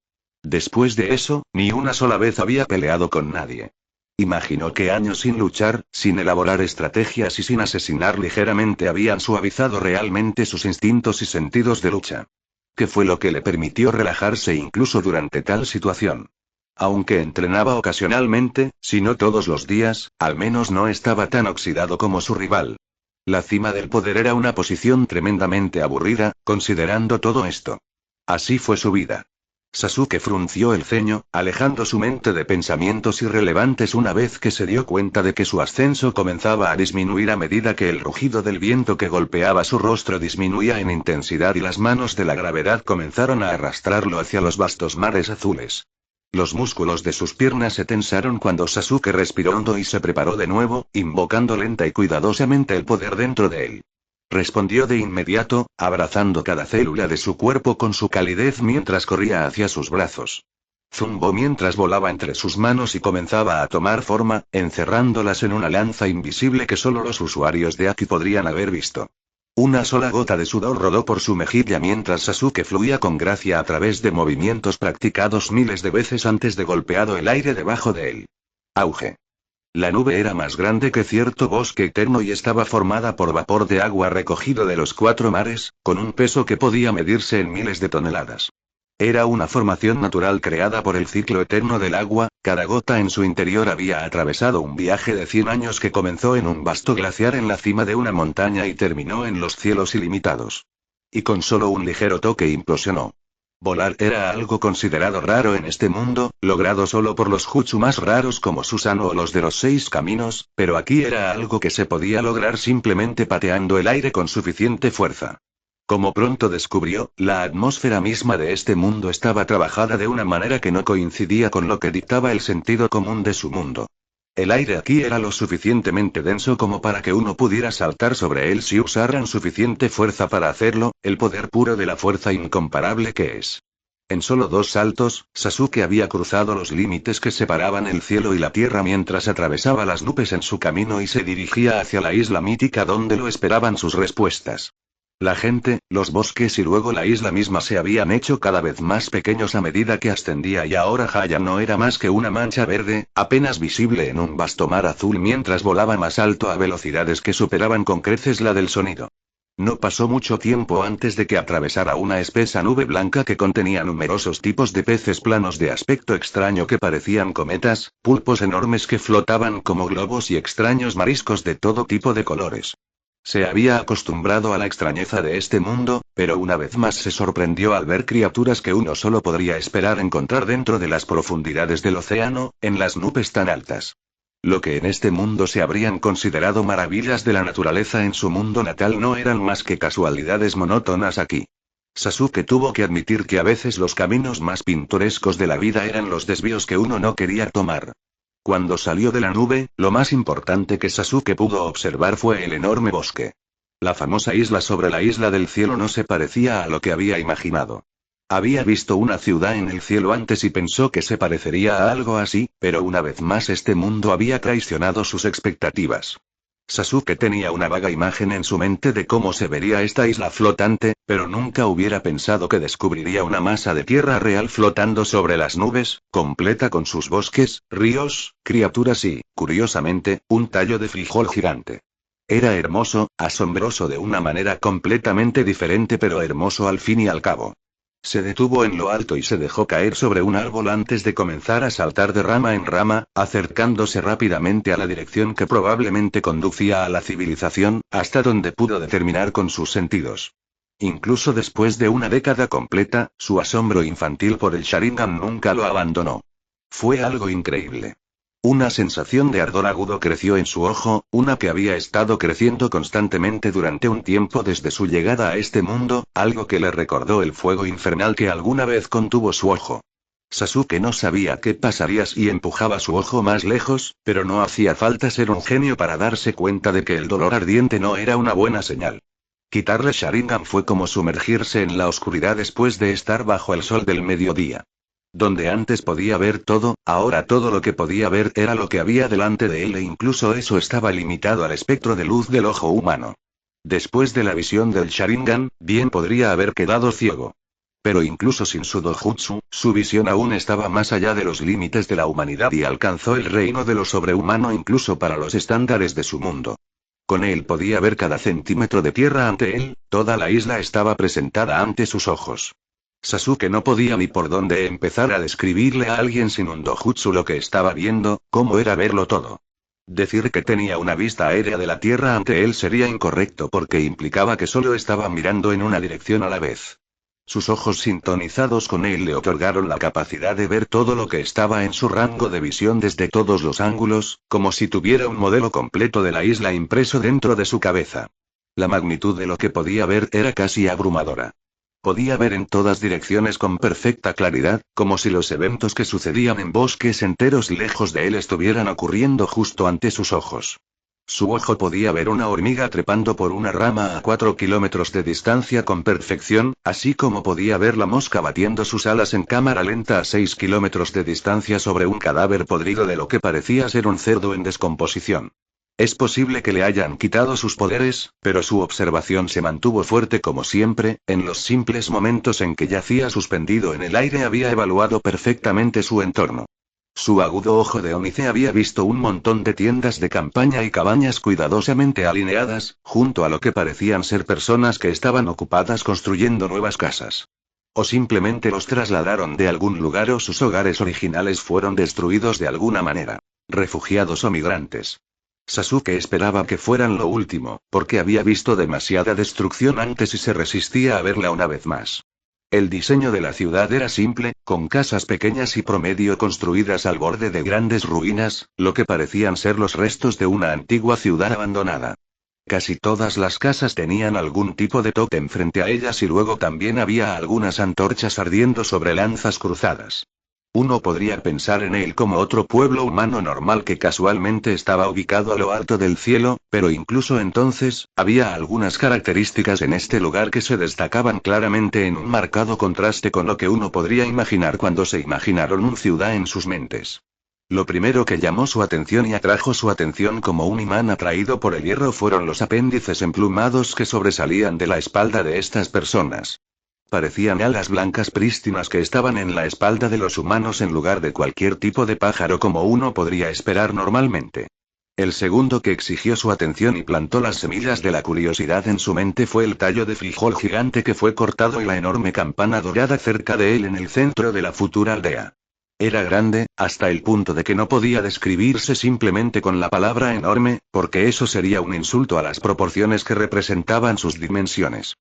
Después de eso, ni una sola vez había peleado con nadie. Imaginó que años sin luchar, sin elaborar estrategias y sin asesinar ligeramente habían suavizado realmente sus instintos y sentidos de lucha. ¿Qué fue lo que le permitió relajarse incluso durante tal situación? Aunque entrenaba ocasionalmente, si no todos los días, al menos no estaba tan oxidado como su rival. La cima del poder era una posición tremendamente aburrida, considerando todo esto. Así fue su vida. Sasuke frunció el ceño, alejando su mente de pensamientos irrelevantes una vez que se dio cuenta de que su ascenso comenzaba a disminuir a medida que el rugido del viento que golpeaba su rostro disminuía en intensidad y las manos de la gravedad comenzaron a arrastrarlo hacia los vastos mares azules. Los músculos de sus piernas se tensaron cuando Sasuke respiró hondo y se preparó de nuevo, invocando lenta y cuidadosamente el poder dentro de él. Respondió de inmediato, abrazando cada célula de su cuerpo con su calidez mientras corría hacia sus brazos. Zumbó mientras volaba entre sus manos y comenzaba a tomar forma, encerrándolas en una lanza invisible que solo los usuarios de Aki podrían haber visto. Una sola gota de sudor rodó por su mejilla mientras Sasuke fluía con gracia a través de movimientos practicados miles de veces antes de golpeado el aire debajo de él. Auge. La nube era más grande que cierto bosque eterno y estaba formada por vapor de agua recogido de los 4 mares, con un peso que podía medirse en miles de toneladas. Era una formación natural creada por el ciclo eterno del agua, cada gota en su interior había atravesado un viaje de 100 años que comenzó en un vasto glaciar en la cima de una montaña y terminó en los cielos ilimitados. Y con solo un ligero toque implosionó. Volar era algo considerado raro en este mundo, logrado solo por los jutsu más raros como Susanoo o los de los 6 caminos, pero aquí era algo que se podía lograr simplemente pateando el aire con suficiente fuerza. Como pronto descubrió, la atmósfera misma de este mundo estaba trabajada de una manera que no coincidía con lo que dictaba el sentido común de su mundo. El aire aquí era lo suficientemente denso como para que uno pudiera saltar sobre él si usaran suficiente fuerza para hacerlo, el poder puro de la fuerza incomparable que es. En solo 2 saltos, Sasuke había cruzado los límites que separaban el cielo y la tierra mientras atravesaba las nubes en su camino y se dirigía hacia la isla mítica donde lo esperaban sus respuestas. La gente, los bosques y luego la isla misma se habían hecho cada vez más pequeños a medida que ascendía y ahora Haya no era más que una mancha verde, apenas visible en un vasto mar azul mientras volaba más alto a velocidades que superaban con creces la del sonido. No pasó mucho tiempo antes de que atravesara una espesa nube blanca que contenía numerosos tipos de peces planos de aspecto extraño que parecían cometas, pulpos enormes que flotaban como globos y extraños mariscos de todo tipo de colores. Se había acostumbrado a la extrañeza de este mundo, pero una vez más se sorprendió al ver criaturas que uno solo podría esperar encontrar dentro de las profundidades del océano, en las nubes tan altas. Lo que en este mundo se habrían considerado maravillas de la naturaleza en su mundo natal no eran más que casualidades monótonas aquí. Sasuke tuvo que admitir que a veces los caminos más pintorescos de la vida eran los desvíos que uno no quería tomar. Cuando salió de la nube, lo más importante que Sasuke pudo observar fue el enorme bosque. La famosa isla sobre la isla del cielo no se parecía a lo que había imaginado. Había visto una ciudad en el cielo antes y pensó que se parecería a algo así, pero una vez más este mundo había traicionado sus expectativas. Sasuke tenía una vaga imagen en su mente de cómo se vería esta isla flotante, pero nunca hubiera pensado que descubriría una masa de tierra real flotando sobre las nubes, completa con sus bosques, ríos, criaturas y, curiosamente, un tallo de frijol gigante. Era hermoso, asombroso de una manera completamente diferente pero hermoso al fin y al cabo. Se detuvo en lo alto y se dejó caer sobre un árbol antes de comenzar a saltar de rama en rama, acercándose rápidamente a la dirección que probablemente conducía a la civilización, hasta donde pudo determinar con sus sentidos. Incluso después de una década completa, su asombro infantil por el Sharingan nunca lo abandonó. Fue algo increíble. Una sensación de ardor agudo creció en su ojo, una que había estado creciendo constantemente durante un tiempo desde su llegada a este mundo, algo que le recordó el fuego infernal que alguna vez contuvo su ojo. Sasuke no sabía qué pasaría si empujaba su ojo más lejos, pero no hacía falta ser un genio para darse cuenta de que el dolor ardiente no era una buena señal. Quitarle Sharingan fue como sumergirse en la oscuridad después de estar bajo el sol del mediodía. Donde antes podía ver todo, ahora todo lo que podía ver era lo que había delante de él e incluso eso estaba limitado al espectro de luz del ojo humano. Después de la visión del Sharingan, bien podría haber quedado ciego. Pero incluso sin su dojutsu, su visión aún estaba más allá de los límites de la humanidad y alcanzó el reino de lo sobrehumano incluso para los estándares de su mundo. Con él podía ver cada centímetro de tierra ante él, toda la isla estaba presentada ante sus ojos. Sasuke no podía ni por dónde empezar a describirle a alguien sin un dojutsu lo que estaba viendo, cómo era verlo todo. Decir que tenía una vista aérea de la Tierra ante él sería incorrecto porque implicaba que solo estaba mirando en una dirección a la vez. Sus ojos sintonizados con él le otorgaron la capacidad de ver todo lo que estaba en su rango de visión desde todos los ángulos, como si tuviera un modelo completo de la isla impreso dentro de su cabeza. La magnitud de lo que podía ver era casi abrumadora. Podía ver en todas direcciones con perfecta claridad, como si los eventos que sucedían en bosques enteros lejos de él estuvieran ocurriendo justo ante sus ojos. Su ojo podía ver una hormiga trepando por una rama a 4 kilómetros de distancia con perfección, así como podía ver la mosca batiendo sus alas en cámara lenta a 6 kilómetros de distancia sobre un cadáver podrido de lo que parecía ser un cerdo en descomposición. Es posible que le hayan quitado sus poderes, pero su observación se mantuvo fuerte como siempre, en los simples momentos en que yacía suspendido en el aire había evaluado perfectamente su entorno. Su agudo ojo de ónice había visto un montón de tiendas de campaña y cabañas cuidadosamente alineadas, junto a lo que parecían ser personas que estaban ocupadas construyendo nuevas casas. O simplemente los trasladaron de algún lugar o sus hogares originales fueron destruidos de alguna manera. Refugiados o migrantes. Sasuke esperaba que fueran lo último, porque había visto demasiada destrucción antes y se resistía a verla una vez más. El diseño de la ciudad era simple, con casas pequeñas y promedio construidas al borde de grandes ruinas, lo que parecían ser los restos de una antigua ciudad abandonada. Casi todas las casas tenían algún tipo de tótem frente a ellas y luego también había algunas antorchas ardiendo sobre lanzas cruzadas. Uno podría pensar en él como otro pueblo humano normal que casualmente estaba ubicado a lo alto del cielo, pero incluso entonces, había algunas características en este lugar que se destacaban claramente en un marcado contraste con lo que uno podría imaginar cuando se imaginaron una ciudad en sus mentes. Lo primero que llamó su atención y atrajo su atención como un imán atraído por el hierro fueron los apéndices emplumados que sobresalían de la espalda de estas personas. Parecían alas blancas prístinas que estaban en la espalda de los humanos en lugar de cualquier tipo de pájaro como uno podría esperar normalmente. El segundo que exigió su atención y plantó las semillas de la curiosidad en su mente fue el tallo de frijol gigante que fue cortado y la enorme campana dorada cerca de él en el centro de la futura aldea. Era grande, hasta el punto de que no podía describirse simplemente con la palabra enorme, porque eso sería un insulto a las proporciones que representaban sus dimensiones.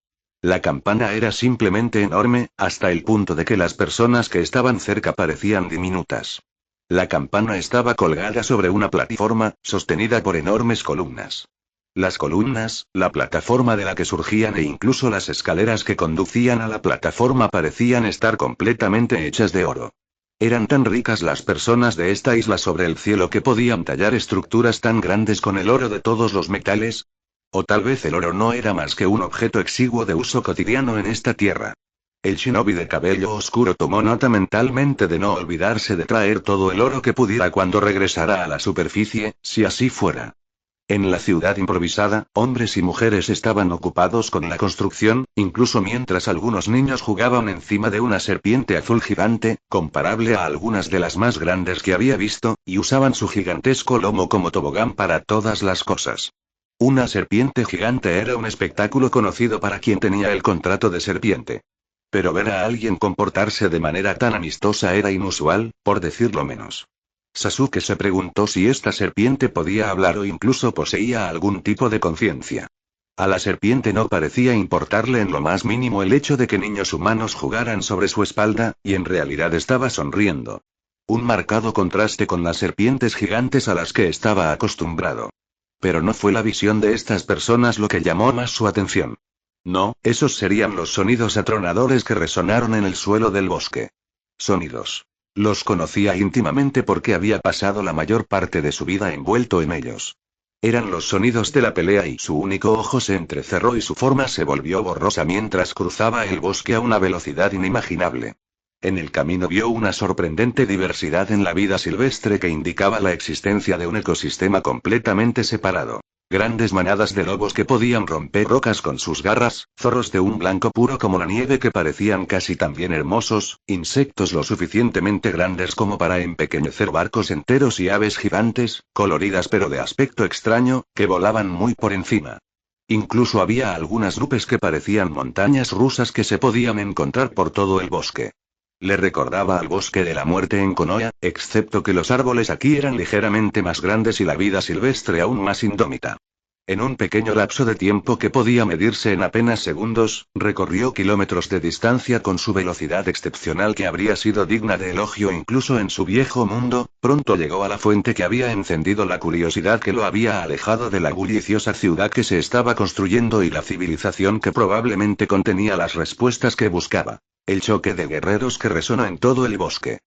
La campana era simplemente enorme, hasta el punto de que las personas que estaban cerca parecían diminutas. La campana estaba colgada sobre una plataforma, sostenida por enormes columnas. Las columnas, la plataforma de la que surgían e incluso las escaleras que conducían a la plataforma parecían estar completamente hechas de oro. Eran tan ricas las personas de esta isla sobre el cielo que podían tallar estructuras tan grandes con el oro de todos los metales. O tal vez el oro no era más que un objeto exiguo de uso cotidiano en esta tierra. El shinobi de cabello oscuro tomó nota mentalmente de no olvidarse de traer todo el oro que pudiera cuando regresara a la superficie, si así fuera. En la ciudad improvisada, hombres y mujeres estaban ocupados con la construcción, incluso mientras algunos niños jugaban encima de una serpiente azul gigante, comparable a algunas de las más grandes que había visto, y usaban su gigantesco lomo como tobogán para todas las cosas. Una serpiente gigante era un espectáculo conocido para quien tenía el contrato de serpiente. Pero ver a alguien comportarse de manera tan amistosa era inusual, por decirlo menos. Sasuke se preguntó si esta serpiente podía hablar o incluso poseía algún tipo de conciencia. A la serpiente no parecía importarle en lo más mínimo el hecho de que niños humanos jugaran sobre su espalda, y en realidad estaba sonriendo. Un marcado contraste con las serpientes gigantes a las que estaba acostumbrado. Pero no fue la visión de estas personas lo que llamó más su atención. No, esos serían los sonidos atronadores que resonaron en el suelo del bosque. Sonidos. Los conocía íntimamente porque había pasado la mayor parte de su vida envuelto en ellos. Eran los sonidos de la pelea y su único ojo se entrecerró y su forma se volvió borrosa mientras cruzaba el bosque a una velocidad inimaginable. En el camino vio una sorprendente diversidad en la vida silvestre que indicaba la existencia de un ecosistema completamente separado. Grandes manadas de lobos que podían romper rocas con sus garras, zorros de un blanco puro como la nieve que parecían casi también hermosos, insectos lo suficientemente grandes como para empequeñecer barcos enteros y aves gigantes, coloridas pero de aspecto extraño, que volaban muy por encima. Incluso había algunas nubes que parecían montañas rusas que se podían encontrar por todo el bosque. Le recordaba al bosque de la muerte en Konoha, excepto que los árboles aquí eran ligeramente más grandes y la vida silvestre aún más indómita. En un pequeño lapso de tiempo que podía medirse en apenas segundos, recorrió kilómetros de distancia con su velocidad excepcional que habría sido digna de elogio incluso en su viejo mundo. Pronto llegó a la fuente que había encendido la curiosidad que lo había alejado de la bulliciosa ciudad que se estaba construyendo y la civilización que probablemente contenía las respuestas que buscaba. El choque de guerreros que resonó en todo el bosque.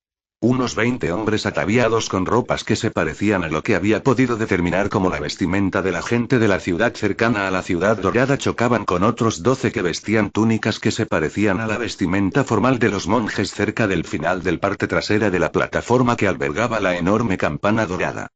Unos 20 hombres ataviados con ropas que se parecían a lo que había podido determinar como la vestimenta de la gente de la ciudad cercana a la ciudad dorada chocaban con otros 12 que vestían túnicas que se parecían a la vestimenta formal de los monjes cerca del final del parte trasera de la plataforma que albergaba la enorme campana dorada.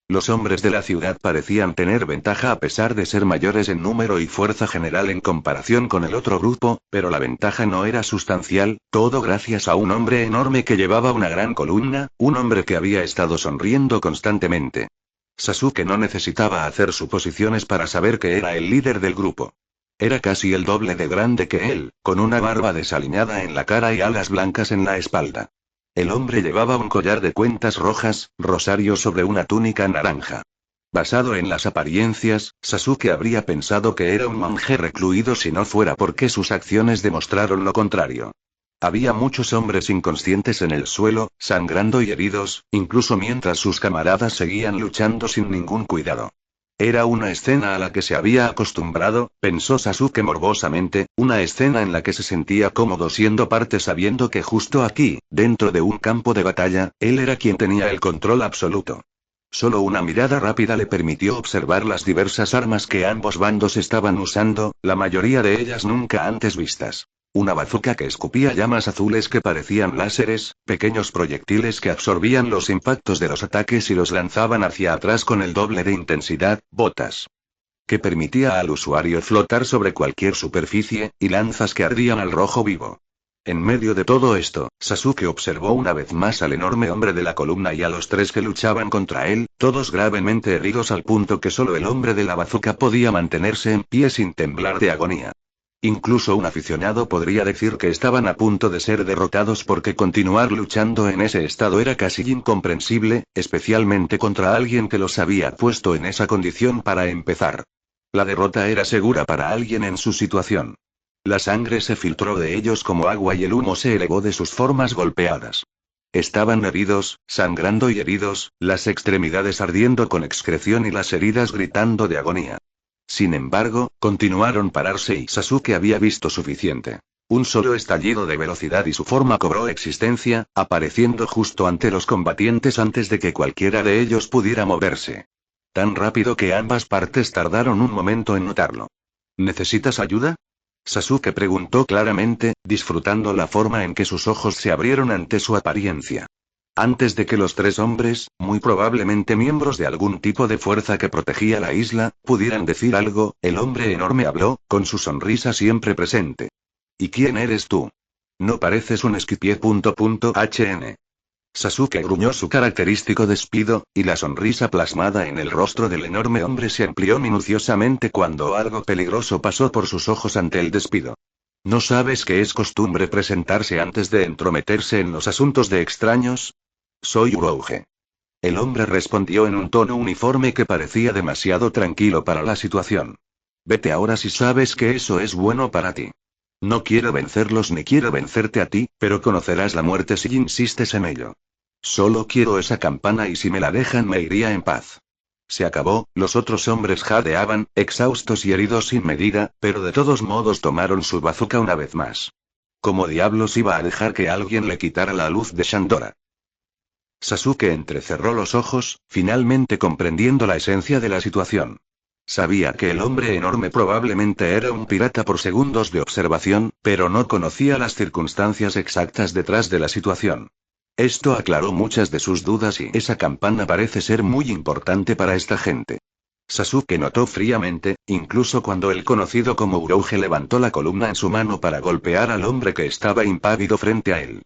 Los hombres de la ciudad parecían tener ventaja a pesar de ser mayores en número y fuerza general en comparación con el otro grupo, pero la ventaja no era sustancial, todo gracias a un hombre enorme que llevaba una gran columna, un hombre que había estado sonriendo constantemente. Sasuke no necesitaba hacer suposiciones para saber que era el líder del grupo. Era casi el doble de grande que él, con una barba desaliñada en la cara y alas blancas en la espalda. El hombre llevaba un collar de cuentas rojas, rosario sobre una túnica naranja. Basado en las apariencias, Sasuke habría pensado que era un monje recluido si no fuera porque sus acciones demostraron lo contrario. Había muchos hombres inconscientes en el suelo, sangrando y heridos, incluso mientras sus camaradas seguían luchando sin ningún cuidado. Era una escena a la que se había acostumbrado, pensó Sasuke morbosamente, una escena en la que se sentía cómodo siendo parte sabiendo que justo aquí, dentro de un campo de batalla, él era quien tenía el control absoluto. Solo una mirada rápida le permitió observar las diversas armas que ambos bandos estaban usando, la mayoría de ellas nunca antes vistas. Una bazooka que escupía llamas azules que parecían láseres, pequeños proyectiles que absorbían los impactos de los ataques y los lanzaban hacia atrás con el doble de intensidad, botas que permitía al usuario flotar sobre cualquier superficie, y lanzas que ardían al rojo vivo. En medio de todo esto, Sasuke observó una vez más al enorme hombre de la columna y a los 3 que luchaban contra él, todos gravemente heridos al punto que solo el hombre de la bazooka podía mantenerse en pie sin temblar de agonía. Incluso un aficionado podría decir que estaban a punto de ser derrotados porque continuar luchando en ese estado era casi incomprensible, especialmente contra alguien que los había puesto en esa condición para empezar. La derrota era segura para alguien en su situación. La sangre se filtró de ellos como agua y el humo se elevó de sus formas golpeadas. Estaban heridos, sangrando y heridos, las extremidades ardiendo con excreción y las heridas gritando de agonía. Sin embargo, continuaron pararse y Sasuke había visto suficiente. Un solo estallido de velocidad y su forma cobró existencia, apareciendo justo ante los combatientes antes de que cualquiera de ellos pudiera moverse. Tan rápido que ambas partes tardaron un momento en notarlo. ¿Necesitas ayuda? Sasuke preguntó claramente, disfrutando la forma en que sus ojos se abrieron ante su apariencia. Antes de que los 3 hombres, muy probablemente miembros de algún tipo de fuerza que protegía la isla, pudieran decir algo, el hombre enorme habló, con su sonrisa siempre presente. ¿Y quién eres tú? No pareces un esquipié. HN. Sasuke gruñó su característico despido, y la sonrisa plasmada en el rostro del enorme hombre se amplió minuciosamente cuando algo peligroso pasó por sus ojos ante el despido. ¿No sabes que es costumbre presentarse antes de entrometerse en los asuntos de extraños? Soy Urouge. El hombre respondió en un tono uniforme que parecía demasiado tranquilo para la situación. Vete ahora si sabes que eso es bueno para ti. No quiero vencerlos ni quiero vencerte a ti, pero conocerás la muerte si insistes en ello. Solo quiero esa campana y si me la dejan me iría en paz. Se acabó, los otros hombres jadeaban, exhaustos y heridos sin medida, pero de todos modos tomaron su bazooka una vez más. ¿Cómo diablos iba a dejar que alguien le quitara la luz de Shandora? Sasuke entrecerró los ojos, finalmente comprendiendo la esencia de la situación. Sabía que el hombre enorme probablemente era un pirata por segundos de observación, pero no conocía las circunstancias exactas detrás de la situación. Esto aclaró muchas de sus dudas y esa campana parece ser muy importante para esta gente. Sasuke notó fríamente, incluso cuando el conocido como Urouge levantó la columna en su mano para golpear al hombre que estaba impávido frente a él.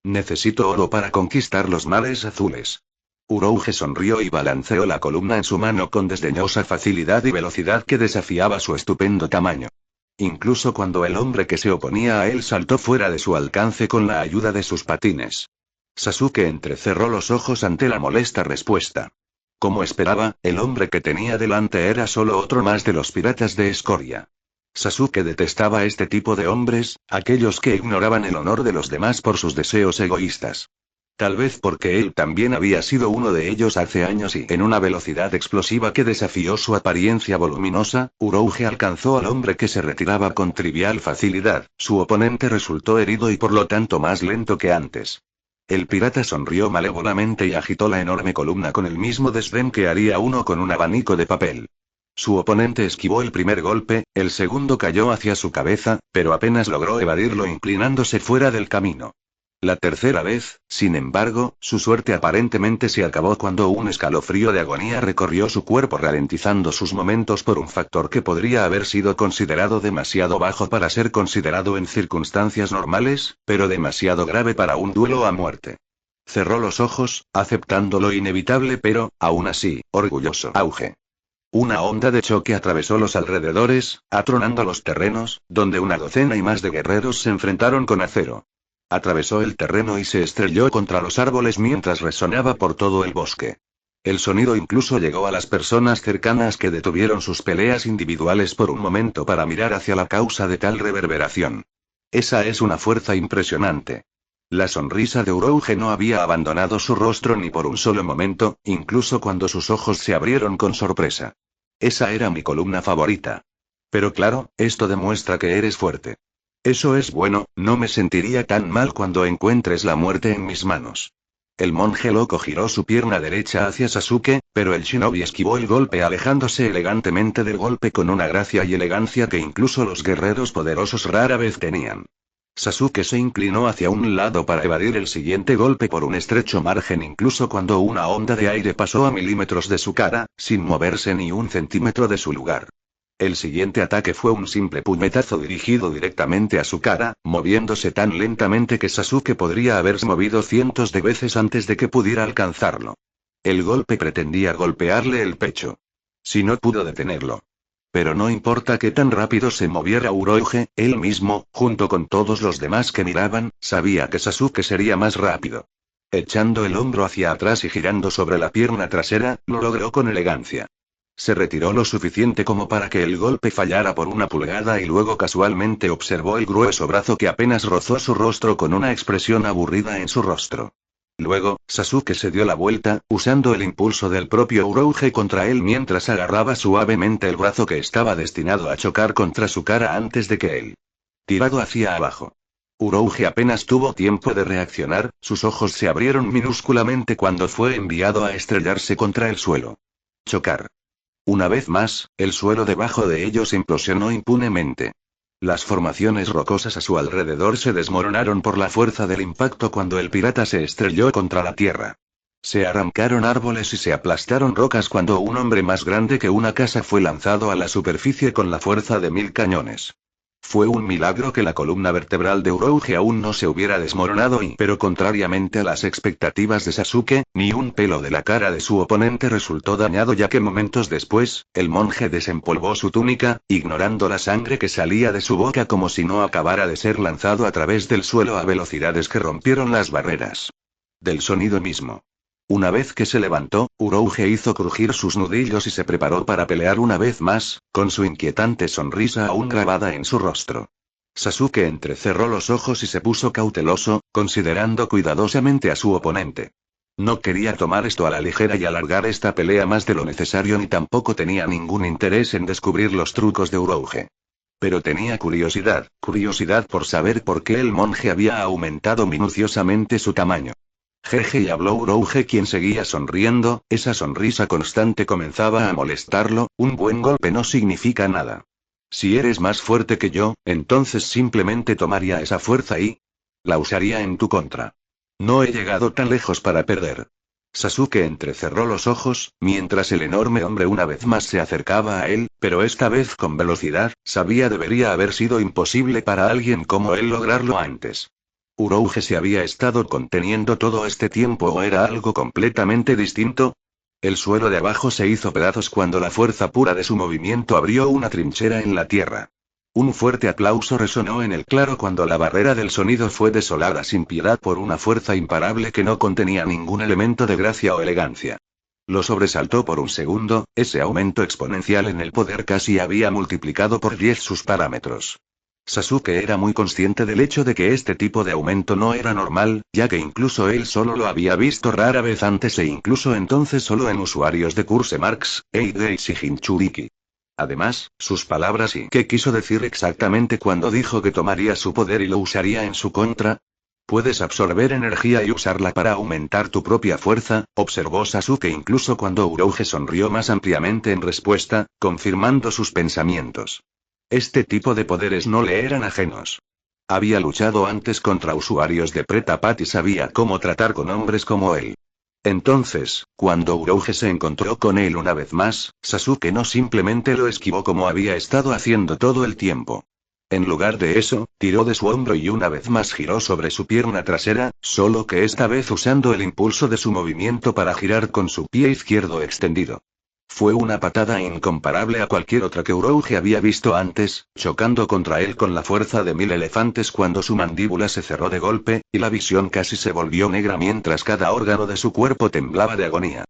Necesito oro para conquistar los mares azules. Urouge sonrió y balanceó la columna en su mano con desdeñosa facilidad y velocidad que desafiaba su estupendo tamaño. Incluso cuando el hombre que se oponía a él saltó fuera de su alcance con la ayuda de sus patines. Sasuke entrecerró los ojos ante la molesta respuesta. Como esperaba, el hombre que tenía delante era solo otro más de los piratas de Escoria. Sasuke detestaba este tipo de hombres, aquellos que ignoraban el honor de los demás por sus deseos egoístas. Tal vez porque él también había sido uno de ellos hace años y en una velocidad explosiva que desafió su apariencia voluminosa, Urouge alcanzó al hombre que se retiraba con trivial facilidad. Su oponente resultó herido y por lo tanto más lento que antes. El pirata sonrió malévolamente y agitó la enorme columna con el mismo desdén que haría uno con un abanico de papel. Su oponente esquivó el primer golpe, el segundo cayó hacia su cabeza, pero apenas logró evadirlo inclinándose fuera del camino. La tercera vez, sin embargo, su suerte aparentemente se acabó cuando un escalofrío de agonía recorrió su cuerpo ralentizando sus momentos por un factor que podría haber sido considerado demasiado bajo para ser considerado en circunstancias normales, pero demasiado grave para un duelo a muerte. Cerró los ojos, aceptando lo inevitable pero, aún así, orgulloso. Auge. Una onda de choque atravesó los alrededores, atronando los terrenos, donde una docena y más de guerreros se enfrentaron con acero. Atravesó el terreno y se estrelló contra los árboles mientras resonaba por todo el bosque. El sonido incluso llegó a las personas cercanas que detuvieron sus peleas individuales por un momento para mirar hacia la causa de tal reverberación. Esa es una fuerza impresionante. La sonrisa de Urouge no había abandonado su rostro ni por un solo momento, incluso cuando sus ojos se abrieron con sorpresa. Esa era mi columna favorita. Pero claro, esto demuestra que eres fuerte. Eso es bueno, no me sentiría tan mal cuando encuentres la muerte en mis manos. El monje loco giró su pierna derecha hacia Sasuke, pero el shinobi esquivó el golpe alejándose elegantemente del golpe con una gracia y elegancia que incluso los guerreros poderosos rara vez tenían. Sasuke se inclinó hacia un lado para evadir el siguiente golpe por un estrecho margen incluso cuando una onda de aire pasó a milímetros de su cara, sin moverse ni un centímetro de su lugar. El siguiente ataque fue un simple puñetazo dirigido directamente a su cara, moviéndose tan lentamente que Sasuke podría haberse movido cientos de veces antes de que pudiera alcanzarlo. El golpe pretendía golpearle el pecho. Si no pudo detenerlo. Pero no importa qué tan rápido se moviera Urouge, él mismo, junto con todos los demás que miraban, sabía que Sasuke sería más rápido. Echando el hombro hacia atrás y girando sobre la pierna trasera, lo logró con elegancia. Se retiró lo suficiente como para que el golpe fallara por una pulgada y luego casualmente observó el grueso brazo que apenas rozó su rostro con una expresión aburrida en su rostro. Luego, Sasuke se dio la vuelta, usando el impulso del propio Urouge contra él mientras agarraba suavemente el brazo que estaba destinado a chocar contra su cara antes de que él tirado hacia abajo. Urouge apenas tuvo tiempo de reaccionar, sus ojos se abrieron minúsculamente cuando fue enviado a estrellarse contra el suelo. Chocar. Una vez más, el suelo debajo de ellos implosionó impunemente. Las formaciones rocosas a su alrededor se desmoronaron por la fuerza del impacto cuando el pirata se estrelló contra la tierra. Se arrancaron árboles y se aplastaron rocas cuando un hombre más grande que una casa fue lanzado a la superficie con la fuerza de 1000 cañones. Fue un milagro que la columna vertebral de Urouge aún no se hubiera desmoronado pero contrariamente a las expectativas de Sasuke, ni un pelo de la cara de su oponente resultó dañado ya que momentos después, el monje desempolvó su túnica, ignorando la sangre que salía de su boca como si no acabara de ser lanzado a través del suelo a velocidades que rompieron las barreras del sonido mismo. Una vez que se levantó, Urouge hizo crujir sus nudillos y se preparó para pelear una vez más, con su inquietante sonrisa aún grabada en su rostro. Sasuke entrecerró los ojos y se puso cauteloso, considerando cuidadosamente a su oponente. No quería tomar esto a la ligera y alargar esta pelea más de lo necesario ni tampoco tenía ningún interés en descubrir los trucos de Urouge. Pero tenía curiosidad por saber por qué el monje había aumentado minuciosamente su tamaño. Jeje, y habló Urouge quien seguía sonriendo, esa sonrisa constante comenzaba a molestarlo, un buen golpe no significa nada. Si eres más fuerte que yo, entonces simplemente tomaría esa fuerza y la usaría en tu contra. No he llegado tan lejos para perder. Sasuke entrecerró los ojos, mientras el enorme hombre una vez más se acercaba a él, pero esta vez con velocidad, debería haber sido imposible para alguien como él lograrlo antes. ¿Urouge se había estado conteniendo todo este tiempo o era algo completamente distinto? El suelo de abajo se hizo pedazos cuando la fuerza pura de su movimiento abrió una trinchera en la tierra. Un fuerte aplauso resonó en el claro cuando la barrera del sonido fue desolada sin piedad por una fuerza imparable que no contenía ningún elemento de gracia o elegancia. Lo sobresaltó por un segundo, ese aumento exponencial en el poder casi había multiplicado por 10 sus parámetros. Sasuke era muy consciente del hecho de que este tipo de aumento no era normal, ya que incluso él solo lo había visto rara vez antes e incluso entonces solo en usuarios de Curse Marks, Eideis y Jinchuriki. Además, sus palabras y qué quiso decir exactamente cuando dijo que tomaría su poder y lo usaría en su contra. Puedes absorber energía y usarla para aumentar tu propia fuerza, observó Sasuke incluso cuando Urouge sonrió más ampliamente en respuesta, confirmando sus pensamientos. Este tipo de poderes no le eran ajenos. Había luchado antes contra usuarios de Pretapat y sabía cómo tratar con hombres como él. Entonces, cuando Urouge se encontró con él una vez más, Sasuke no simplemente lo esquivó como había estado haciendo todo el tiempo. En lugar de eso, tiró de su hombro y una vez más giró sobre su pierna trasera, solo que esta vez usando el impulso de su movimiento para girar con su pie izquierdo extendido. Fue una patada incomparable a cualquier otra que Urouge había visto antes, chocando contra él con la fuerza de 1000 elefantes cuando su mandíbula se cerró de golpe, y la visión casi se volvió negra mientras cada órgano de su cuerpo temblaba de agonía.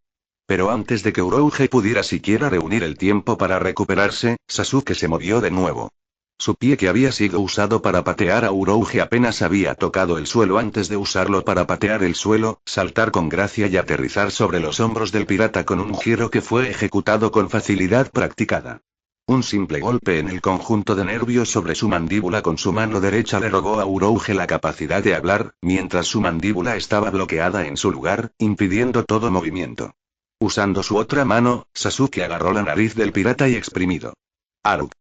Pero antes de que Urouge pudiera siquiera reunir el tiempo para recuperarse, Sasuke se movió de nuevo. Su pie que había sido usado para patear a Urouge apenas había tocado el suelo antes de usarlo para patear el suelo, saltar con gracia y aterrizar sobre los hombros del pirata con un giro que fue ejecutado con facilidad practicada. Un simple golpe en el conjunto de nervios sobre su mandíbula con su mano derecha le robó a Urouge la capacidad de hablar, mientras su mandíbula estaba bloqueada en su lugar, impidiendo todo movimiento. Usando su otra mano, Sasuke agarró la nariz del pirata y exprimido. Aruk.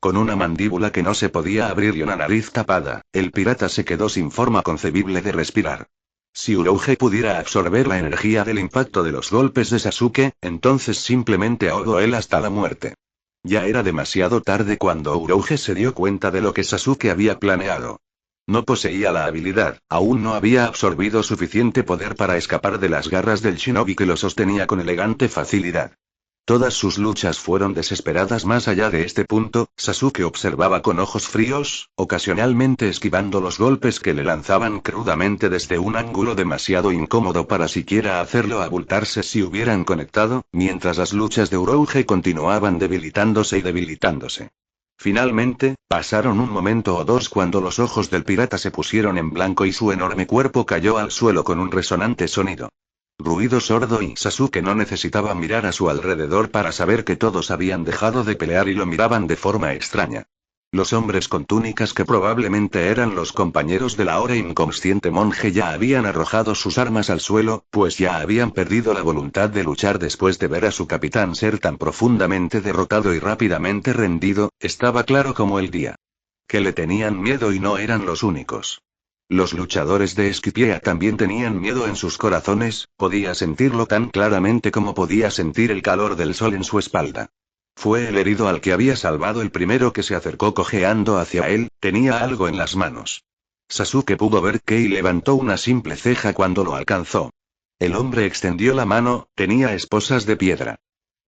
Con una mandíbula que no se podía abrir y una nariz tapada, el pirata se quedó sin forma concebible de respirar. Si Urouge pudiera absorber la energía del impacto de los golpes de Sasuke, entonces simplemente ahogó él hasta la muerte. Ya era demasiado tarde cuando Urouge se dio cuenta de lo que Sasuke había planeado. No poseía la habilidad, aún no había absorbido suficiente poder para escapar de las garras del shinobi que lo sostenía con elegante facilidad. Todas sus luchas fueron desesperadas más allá de este punto, Sasuke observaba con ojos fríos, ocasionalmente esquivando los golpes que le lanzaban crudamente desde un ángulo demasiado incómodo para siquiera hacerlo abultarse si hubieran conectado, mientras las luchas de Urouge continuaban debilitándose y debilitándose. Finalmente, pasaron un momento o dos cuando los ojos del pirata se pusieron en blanco y su enorme cuerpo cayó al suelo con un resonante sonido. Ruido sordo y Sasuke no necesitaba mirar a su alrededor para saber que todos habían dejado de pelear y lo miraban de forma extraña. Los hombres con túnicas que probablemente eran los compañeros del ahora inconsciente monje ya habían arrojado sus armas al suelo, pues ya habían perdido la voluntad de luchar después de ver a su capitán ser tan profundamente derrotado y rápidamente rendido, estaba claro como el día. Que le tenían miedo y no eran los únicos. Los luchadores de Esquipiea también tenían miedo en sus corazones, podía sentirlo tan claramente como podía sentir el calor del sol en su espalda. Fue el herido al que había salvado el primero que se acercó cojeando hacia él, tenía algo en las manos. Sasuke pudo ver que y levantó una simple ceja cuando lo alcanzó. El hombre extendió la mano, tenía esposas de piedra.